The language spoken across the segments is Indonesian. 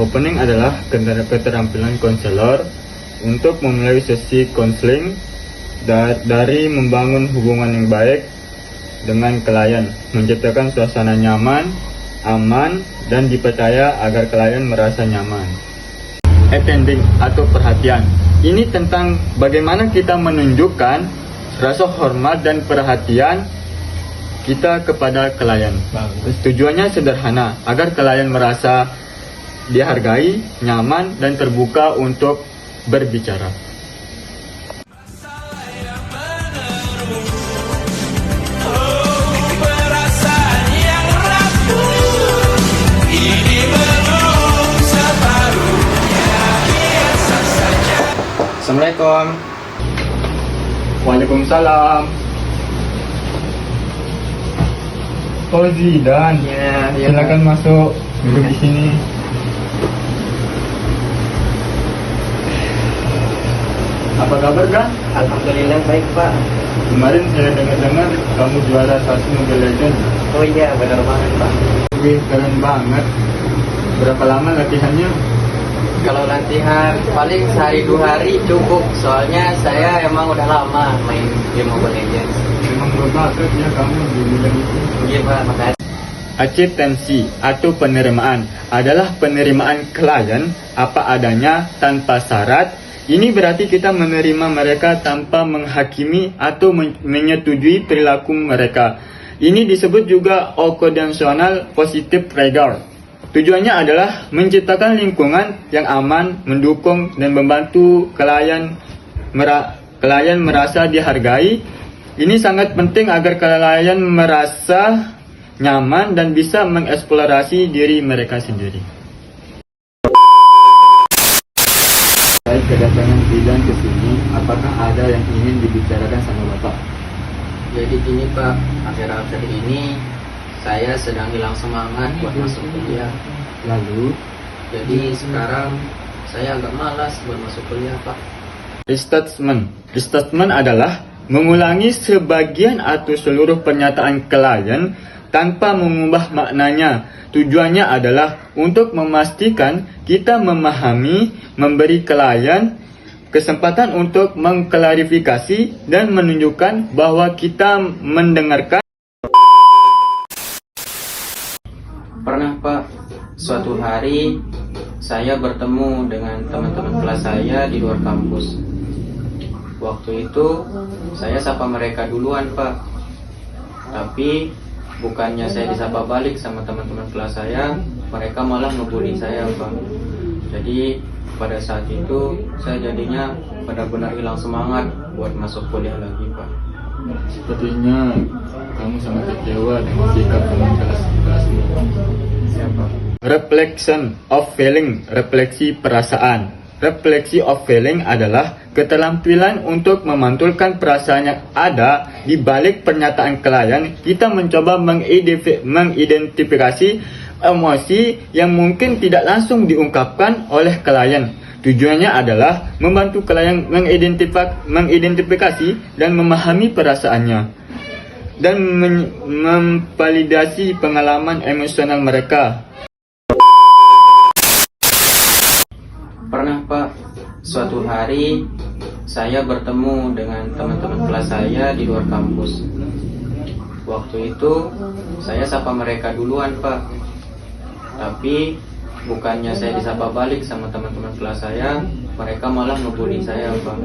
Opening adalah keterampilan konselor untuk memulai sesi konseling dari membangun hubungan yang baik dengan klien, menciptakan suasana nyaman, aman, dan dipercaya agar klien merasa nyaman. Attending atau perhatian. Ini tentang bagaimana kita menunjukkan rasa hormat dan perhatian kita kepada klien. Tujuannya sederhana, agar klien merasa dihargai, nyaman, dan terbuka untuk berbicara. Assalamualaikum. Waalaikumsalam. Oh Zidan, Ya, silakan masuk duduk di sini. Apa kabar kan? Alhamdulillah baik Pak. Kemarin saya dengar kamu juara 1 Mobile Legends. Oh iya benar banget Pak. Wih, keren banget. Berapa lama latihannya? Kalau latihan paling sehari 2 hari cukup. Soalnya saya emang udah lama main game Mobile Legends. Memang berbakat ya kamu di bidang itu. Iya Pak, makasih. Acceptancy atau penerimaan adalah penerimaan klien apa adanya tanpa syarat. Ini berarti kita menerima mereka tanpa menghakimi atau menyetujui perilaku mereka. Ini disebut juga unconditional positive regard. Tujuannya adalah menciptakan lingkungan yang aman, mendukung dan membantu klien merasa dihargai. Ini sangat penting agar klien merasa nyaman dan bisa mengeksplorasi diri mereka sendiri. Baik, kedatangan Zidan ke sini, apakah ada yang ingin dibicarakan sama Bapak? Jadi gini Pak, akhir-akhir ini saya sedang hilang semangat buat masuk kuliah. Lalu, Jadi sekarang saya agak malas buat masuk kuliah Pak. restatement adalah mengulangi sebagian atau seluruh pernyataan klien tanpa mengubah maknanya. Tujuannya adalah untuk memastikan kita memahami, memberi klien kesempatan untuk mengklarifikasi dan menunjukkan bahwa kita mendengarkan. Pernah Pak, suatu hari saya bertemu dengan teman-teman kelas saya di luar kampus. Waktu itu saya sapa mereka duluan Pak. Tapi bukannya saya disapa balik sama teman-teman kelas saya, mereka malah ngebully saya Pak. Jadi pada saat itu saya jadinya benar-benar hilang semangat buat masuk kuliah lagi Pak. Sepertinya kamu sangat kecewa dengan sikap teman kelasmu. Siapa? Reflection of feeling, refleksi perasaan. Refleksi of feeling adalah keterampilan untuk memantulkan perasaan yang ada di balik pernyataan klien. Kita mencoba mengidentifikasi emosi yang mungkin tidak langsung diungkapkan oleh klien. Tujuannya adalah membantu klien mengidentifikasi dan memahami perasaannya dan memvalidasi pengalaman emosional mereka. Pernah Pak, suatu hari saya bertemu dengan teman-teman kelas saya di luar kampus. Waktu itu saya sapa mereka duluan Pak. Tapi bukannya saya disapa balik sama teman-teman kelas saya, mereka malah ngebully saya Pak.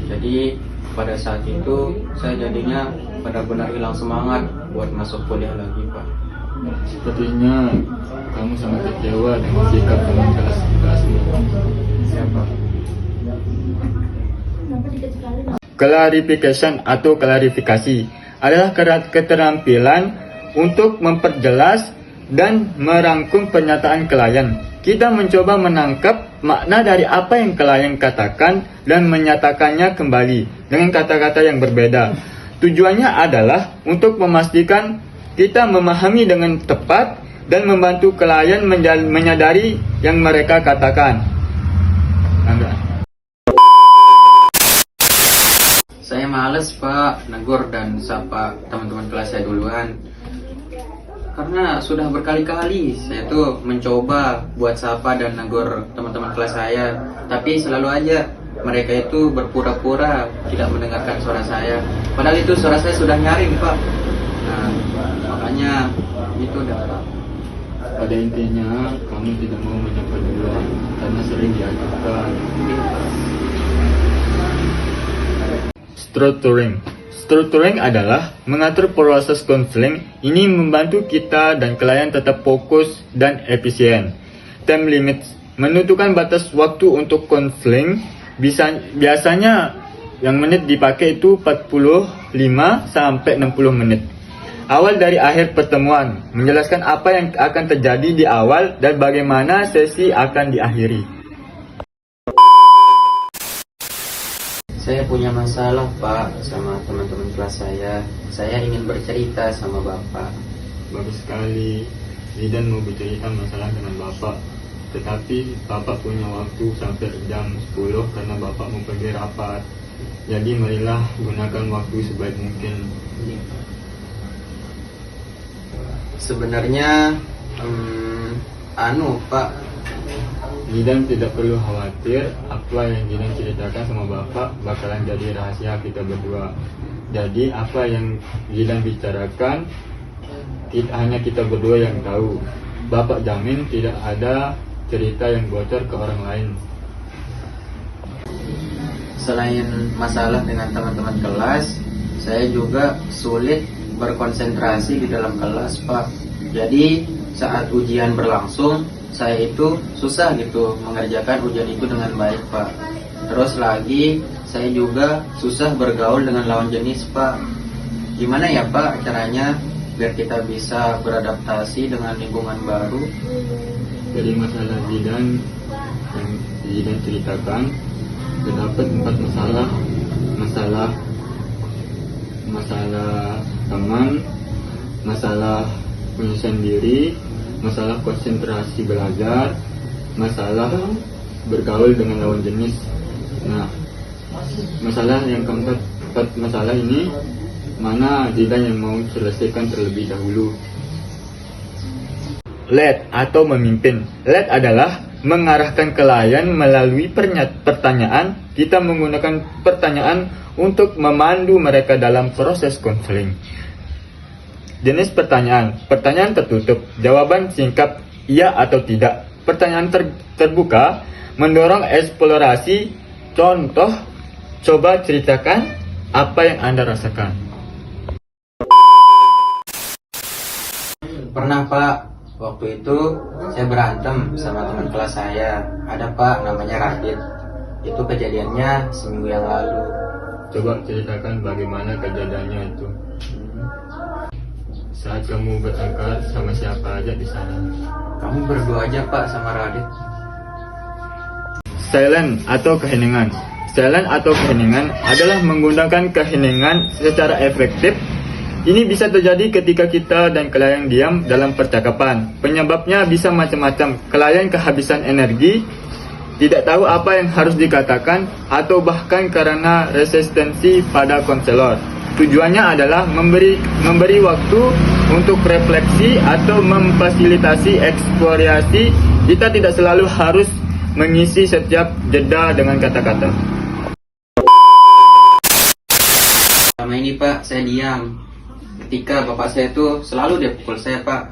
Jadi pada saat itu saya jadinya benar-benar hilang semangat buat masuk kuliah lagi Pak. Sepertinya kamu sangat kecewa dengan sikap teman kelasmu. Siapa? Clarification atau klarifikasi adalah keterampilan untuk memperjelas dan merangkum pernyataan klien. Kita mencoba menangkap makna dari apa yang klien katakan dan menyatakannya kembali dengan kata-kata yang berbeda. Tujuannya adalah untuk memastikan kita memahami dengan tepat dan membantu klien menyadari yang mereka katakan. Saya males Pak negur dan sapa teman-teman kelas saya duluan. Karena sudah berkali-kali saya tuh mencoba buat sapa dan negur teman-teman kelas saya, tapi selalu aja mereka itu berpura-pura tidak mendengarkan suara saya. Padahal itu suara saya sudah nyaring Pak. Nah, makanya itu dah Pak. Pada intinya kamu tidak mau menyapa duluan karena sering diajarkan. Structuring adalah mengatur proses konseling. Ini membantu kita dan klien tetap fokus dan efisien. Time limit menentukan batas waktu untuk konseling. Biasanya yang menit dipakai itu 45 sampai 60 menit. Awal dari akhir pertemuan, menjelaskan apa yang akan terjadi di awal dan bagaimana sesi akan diakhiri. Saya punya masalah Pak sama teman-teman kelas saya. Saya ingin bercerita sama Bapak. Bagus sekali, Zidan mau bercerita masalah dengan Bapak. Tetapi Bapak punya waktu sampai jam 10 karena Bapak mau pergi rapat. Jadi marilah gunakan waktu sebaik mungkin. Sebenarnya Pak, Zidan tidak perlu khawatir, apa yang Zidan ceritakan sama Bapak bakalan jadi rahasia kita berdua. Jadi apa yang Zidan bicarakan hanya kita berdua yang tahu. Bapak jamin tidak ada cerita yang bocor ke orang lain. selain masalah dengan teman-teman kelas, saya juga sulit berkonsentrasi di dalam kelas Pak. Jadi saat ujian berlangsung, saya itu susah gitu mengerjakan ujian itu dengan baik Pak. Terus lagi saya juga susah bergaul dengan lawan jenis Pak. Gimana ya Pak caranya biar kita bisa beradaptasi dengan lingkungan baru? Dari masalah Zidan yang Zidan ceritakan, terdapat 4 masalah teman, masalah penyelesaian diri, masalah konsentrasi belajar, masalah bergaul dengan lawan jenis. Nah, masalah yang keempat, masalah ini mana Zidan yang mau selesaikan terlebih dahulu. Lead atau memimpin. Lead adalah mengarahkan klien melalui pertanyaan. Kita menggunakan pertanyaan untuk memandu mereka dalam proses konseling. Jenis pertanyaan. Pertanyaan tertutup. Jawaban singkat iya atau tidak. Pertanyaan terbuka mendorong eksplorasi. Contoh, coba ceritakan apa yang Anda rasakan. Pernah Pak, waktu itu saya berantem sama teman kelas saya. Ada Pak namanya Radit. Itu kejadiannya seminggu yang lalu. Coba ceritakan bagaimana kejadiannya itu. Saat kamu bertengkar sama siapa aja di sana? Kamu berdua aja Pak sama Radit. Silent atau keheningan. Silent atau keheningan adalah menggunakan keheningan secara efektif. Ini bisa terjadi ketika kita dan klien diam dalam percakapan. Penyebabnya bisa macam-macam. Klien kehabisan energi, tidak tahu apa yang harus dikatakan, atau bahkan karena resistensi pada konselor. Tujuannya adalah memberi waktu untuk refleksi atau memfasilitasi eksplorasi. Kita tidak selalu harus mengisi setiap jeda dengan kata-kata. Selama ini Pak, saya diam. Ketika bapak saya itu selalu dia pukul saya Pak.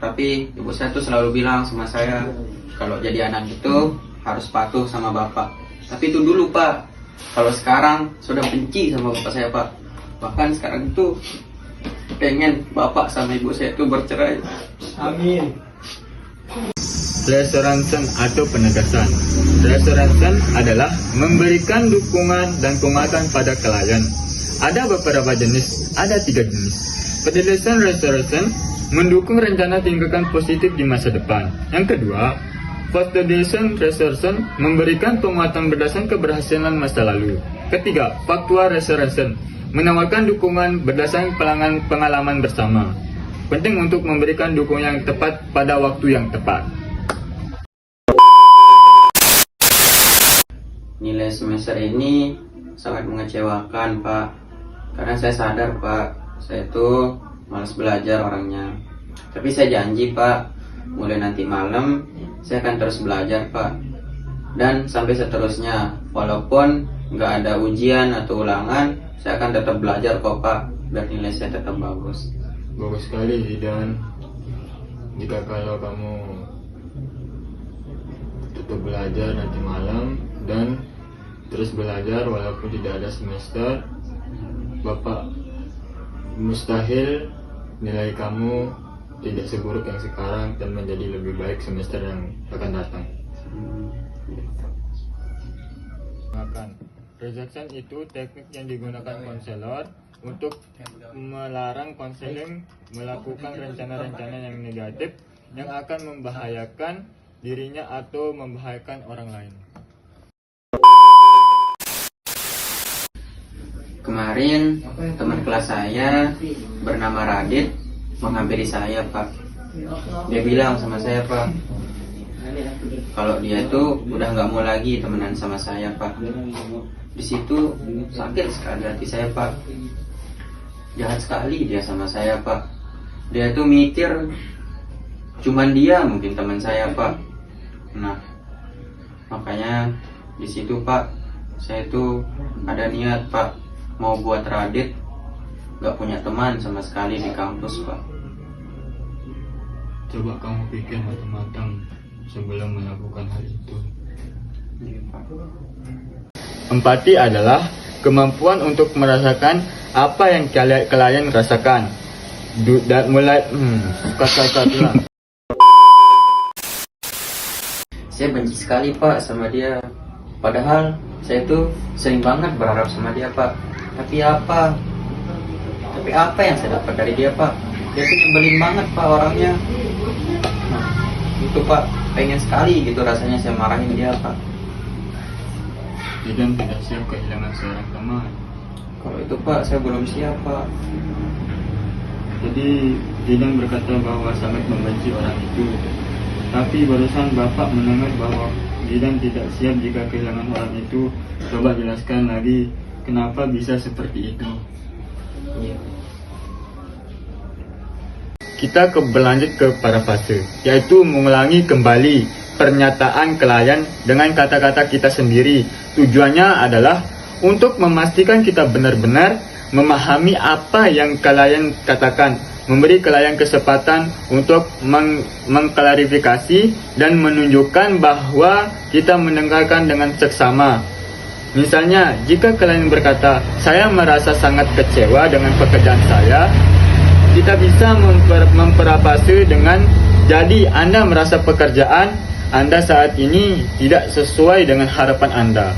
Tapi ibu saya tuh selalu bilang sama saya, kalau jadi anak itu harus patuh sama bapak. Tapi itu dulu Pak. Kalau sekarang sudah benci sama bapak saya Pak. Bahkan sekarang itu pengen bapak sama ibu saya itu bercerai. Amin. Reassurance atau penegasan. Reassurance adalah memberikan dukungan dan penguatan pada klien. Ada beberapa jenis, ada 3 jenis. Penjelasan restoration mendukung rencana tindakan positif di masa depan. Yang kedua, validation restoration memberikan penguatan berdasarkan keberhasilan masa lalu. Ketiga, factual restoration menawarkan dukungan berdasarkan pengalaman bersama. Penting untuk memberikan dukungan yang tepat pada waktu yang tepat. Nilai semester ini sangat mengecewakan, Pak. Karena saya sadar, Pak, saya itu malas belajar orangnya. Tapi saya janji, Pak, mulai nanti malam saya akan terus belajar, Pak. Dan sampai seterusnya, walaupun nggak ada ujian atau ulangan, saya akan tetap belajar kok, Pak. Biar nilai saya tetap bagus. Bagus sekali, Zidan. Jika kalau kamu tetap belajar nanti malam dan terus belajar walaupun tidak ada semester, Bapak mustahil nilai kamu tidak seburuk yang sekarang dan menjadi lebih baik semester yang akan datang. Rejection itu teknik yang digunakan konselor untuk melarang konseling melakukan rencana-rencana yang negatif yang akan membahayakan dirinya atau membahayakan orang lain. Kemarin teman kelas saya bernama Radit menghampiri saya, Pak. Dia bilang sama saya, Pak, kalau dia itu udah nggak mau lagi temenan sama saya, Pak. Di situ sakit sekali hati saya, Pak. Jahat sekali dia sama saya, Pak. Dia tuh mikir cuman dia mungkin teman saya, Pak. Nah, makanya di situ, Pak, saya tuh ada niat, Pak, mau buat Radit gak punya teman sama sekali di kampus, Pak. Coba kamu pikir matang-matang sebelum melakukan hal itu. Iya, Pak. Empati adalah kemampuan untuk merasakan apa yang klien rasakan. Dan mulai kata-kata. Saya benci sekali, Pak, sama dia. Padahal saya tuh sering banget berharap sama dia, Pak. Tapi apa yang saya dapat dari dia, Pak? Dia tuh nyebelin banget, Pak, orangnya. Nah, itu, Pak, pengen sekali gitu rasanya saya marahin dia, Pak. Zidan tidak siap kehilangan seorang teman. Kalau itu, Pak, saya belum siap, Pak. Jadi Zidan berkata bahwa sangat membenci orang itu. Tapi barusan Bapak mendengar bahwa Zidan tidak siap jika kehilangan orang itu. Coba jelaskan lagi kenapa bisa seperti itu. Iya. Kita berlanjut ke parafase, yaitu mengulangi kembali pernyataan klien dengan kata-kata kita sendiri. Tujuannya adalah untuk memastikan kita benar-benar memahami apa yang klien katakan, memberi klien kesempatan untuk mengklarifikasi dan menunjukkan bahwa kita mendengarkan dengan seksama. Misalnya, jika klien berkata, "Saya merasa sangat kecewa dengan pekerjaan saya," kita bisa memparafase dengan, "Jadi Anda merasa pekerjaan Anda saat ini tidak sesuai dengan harapan Anda."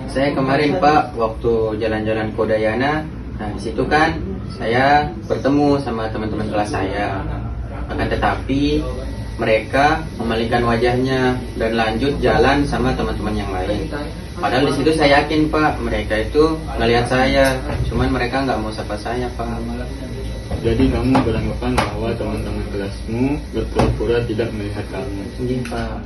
Saya kemarin, Pak, waktu jalan-jalan ke Udayana, nah di situ kan saya bertemu sama teman-teman kelas saya. Akan tetapi mereka memalingkan wajahnya dan lanjut jalan sama teman-teman yang lain. Padahal di situ saya yakin, Pak, mereka itu ngelihat saya, cuman mereka nggak mau sapa saya, Pak. Jadi kamu beranggapan bahwa teman-teman kelasmu berpura-pura tidak melihat kamu. Iya, Pak.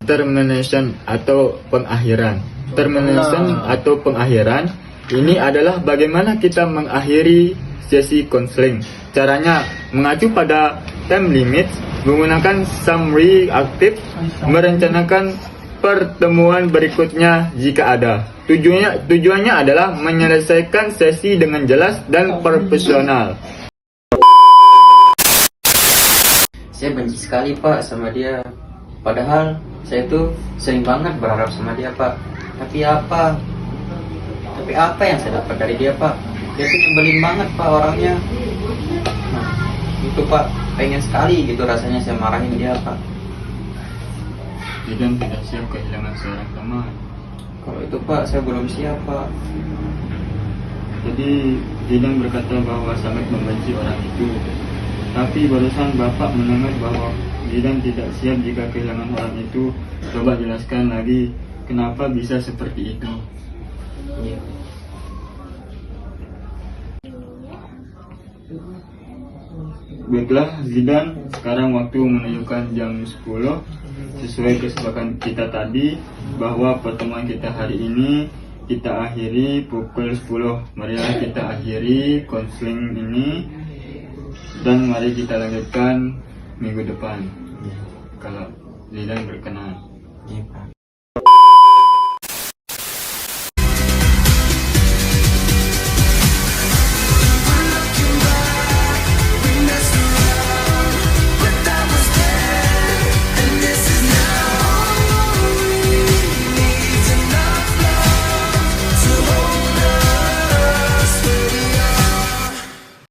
Termination atau pengakhiran. Termination atau pengakhiran ini adalah bagaimana kita mengakhiri sesi konseling. Caranya mengacu pada time limit, menggunakan summary aktif, merencanakan pertemuan berikutnya jika ada. Tujuannya adalah menyelesaikan sesi dengan jelas dan profesional. Saya benci sekali, Pak, sama dia. Padahal saya tuh sering banget berharap sama dia, Pak. Tapi apa yang saya dapat dari dia, Pak? Dia tuh nyebelin banget, Pak, orangnya. Nah, itu, Pak, pengen sekali gitu rasanya saya marahin dia, Pak. Zidan tidak siap kehilangan seorang teman. Kalau itu, Pak, saya belum siap, Pak. Jadi Zidan berkata bahwa sangat membenci orang itu. Tapi barusan Bapak mendengar bahwa Zidan tidak siap jika kehilangan orang itu. Coba jelaskan lagi kenapa bisa seperti itu. Iya. Baiklah Zidan, sekarang waktu menunjukkan jam 10. Sesuai kesepakatan kita tadi bahwa pertemuan kita hari ini kita akhiri pukul 10. Marilah kita akhiri konseling ini dan mari kita lanjutkan minggu depan. Kalau Zidan berkenan. Iya, Pak.